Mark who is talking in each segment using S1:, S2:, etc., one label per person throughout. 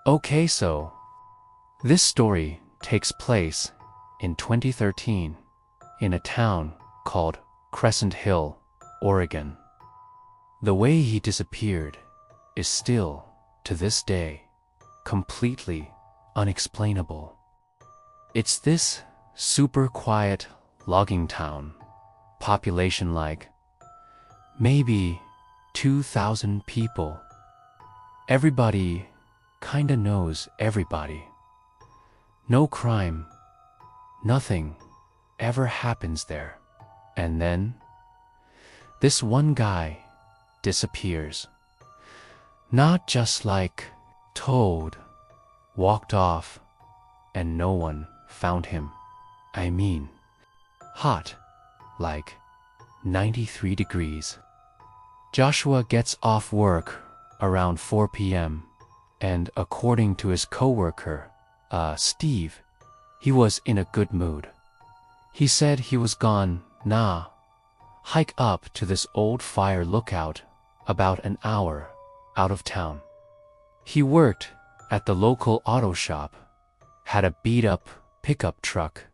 S1: Okay, so this story takes place in 2013 in a town called Crescent Hill, Oregon. The way he disappeared is still, to this day, completely unexplainable. It's this super quiet logging town, population like maybe 2,000 people. Everybody kinda knows everybody. No crime, nothing ever happens there. And then this one guy disappears. Not just like toad, walked off and no one found him. I mean, hot, like 93 degrees. Joshua gets off work around 4 p.m. and according to his coworker, Steve, he was in a good mood. He said he was gone, hike up to this old fire lookout about an hour out of town. He worked at the local auto shop, had a beat-up pickup truck,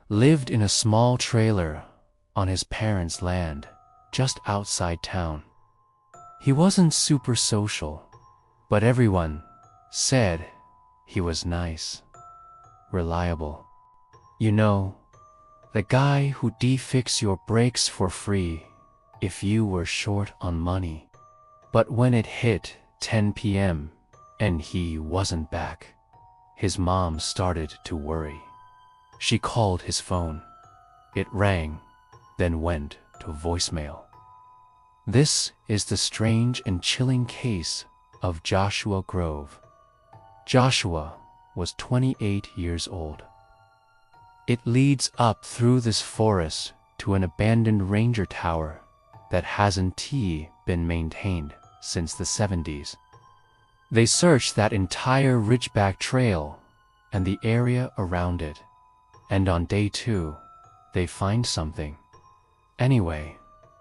S1: lived in a small trailer on his parents' land just outside town. He wasn't super social, but everyone said he was nice, reliable. You know, the guy who'd fix your brakes for free if you were short on money. But when it hit 10 p.m. and he wasn't back, his mom started to worry. She called his phone. It rang, then went to voicemail. This is the strange and chilling case of Joshua Grove. Joshua was 28 years old. It leads up through this forest to an abandoned ranger tower that hasn't been maintained since the 70s. They searched that entire Ridgeback Trail and the area around it, and on day 2, they find something. Anyway,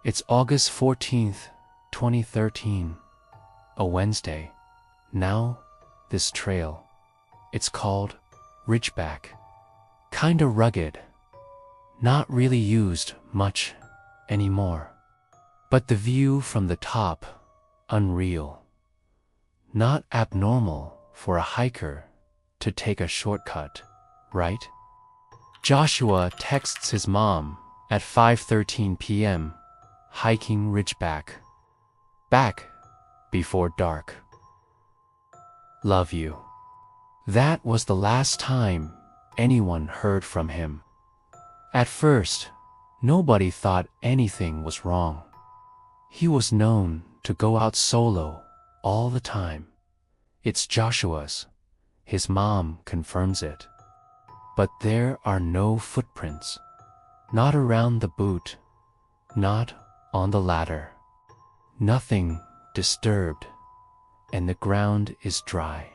S1: it's August 14th, 2013, a Wednesday. Now, this trail, it's called Ridgeback. Kinda rugged, not really used much anymore. But the view from the top, unreal. Not abnormal for a hiker to take a shortcut, right? Joshua texts his mom at 5:13 p.m., hiking Ridgeback. Back before dark. Love you. That was the last time anyone heard from him. At first, nobody thought anything was wrong. He was known to go out solo all the time. It's Joshua's. His mom confirms it. But there are no footprints. Not around the boot. Not on the ladder. Nothing disturbed. And the ground is dry.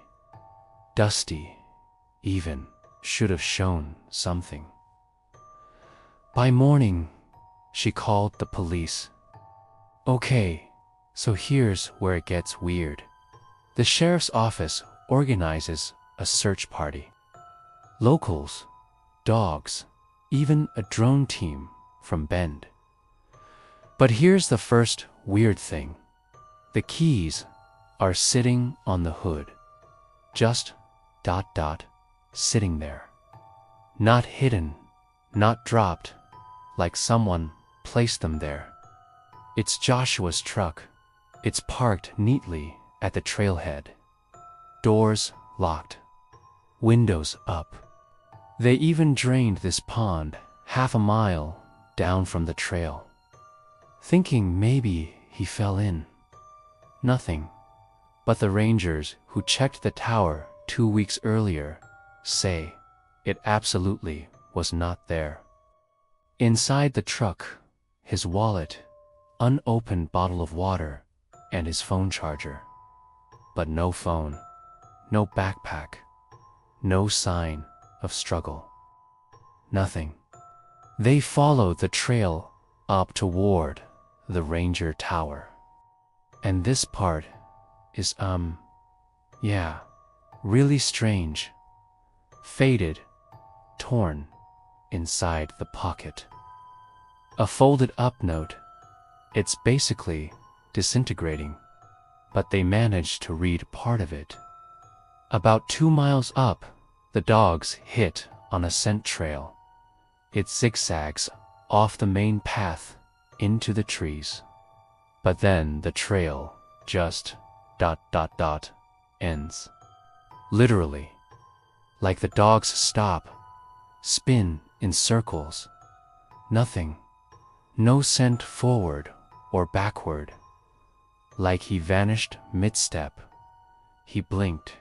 S1: Dusty, even. Should have shown something. By morning, she called the police. Okay, so here's where it gets weird. The sheriff's office organizes a search party. Locals, dogs, even a drone team from Bend. But here's the first weird thing. The keys are sitting on the hood. Just ... sitting there. Not hidden, not dropped, like someone placed them there. It's Joshua's truck. It's parked neatly at the trailhead. Doors locked. Windows up. They even drained this pond half a mile down from the trail. Thinking maybe he fell in. Nothing. But the rangers who checked the tower 2 weeks earlier say it absolutely was not there. Inside the truck, his wallet, unopened bottle of water, and his phone charger. But no phone, no backpack, no sign of struggle. Nothing. They followed the trail up toward the ranger tower. And this part is, Yeah, really strange. Faded, torn, inside the pocket. A folded up note. It's basically disintegrating, but they managed to read part of it. About 2 miles up, the dogs hit on a scent trail. It zigzags off the main path into the trees. But then the trail just ... ends. Literally. Like the dogs stop, spin in circles. Nothing. No scent forward or backward. Like he vanished mid-step. He blinked,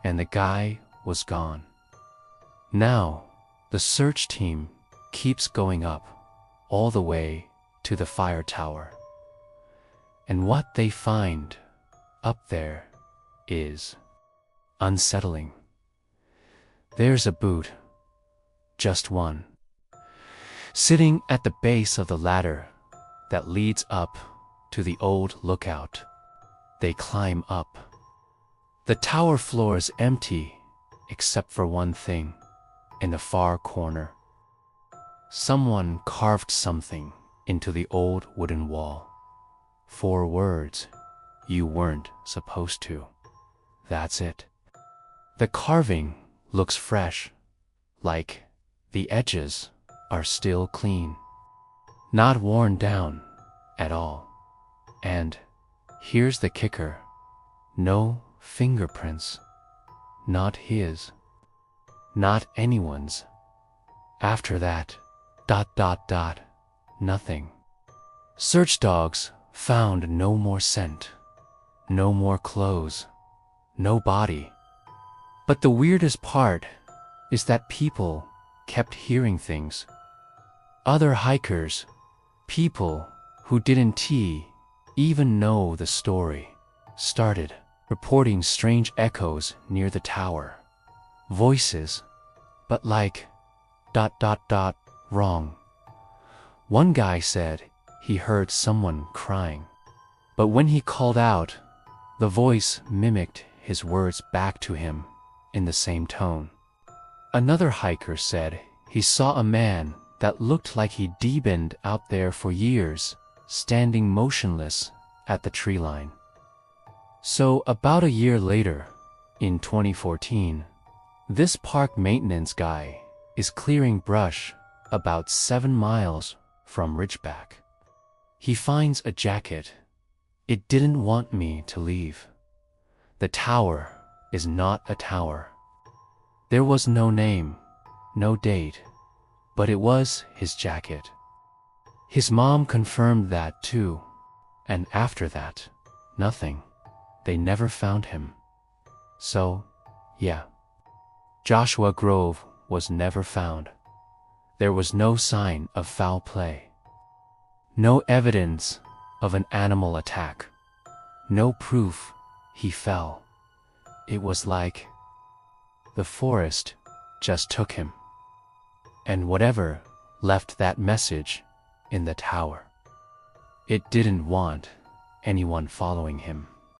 S1: and the guy was gone. Now, the search team keeps going up, all the way to the fire tower. And what they find up there is unsettling. There's a boot, just one, sitting at the base of the ladder that leads up to the old lookout. They climb up. The tower floor is empty except for one thing in the far corner. Someone carved something into the old wooden wall. 4 words you weren't supposed to. That's it. The carving looks fresh, like the edges are still clean, not worn down at all. And here's the kicker: no fingerprints. Not his. Not anyone's. After that, ... nothing. Search dogs found no more scent, no more clothes, no body. But the weirdest part is that people kept hearing things. Other hikers, people who didn't even know the story, started reporting strange echoes near the tower. Voices, but like ... wrong. One guy said he heard someone crying, but when he called out, the voice mimicked his words back to him in the same tone. Another hiker said he saw a man that looked like he'd been out there for years, standing motionless at the tree line. So about a year later, in 2014, this park maintenance guy is clearing brush about 7 miles from Ridgeback. He finds a jacket. It didn't want me to leave. The tower is not a tower. There was no name, no date, but it was his jacket. His mom confirmed that too, and after that, nothing. They never found him. So, yeah. Joshua Grove was never found. There was no sign of foul play. No evidence of an animal attack. No proof he fell. It was like the forest just took him. And whatever left that message in the tower, it didn't want anyone following him.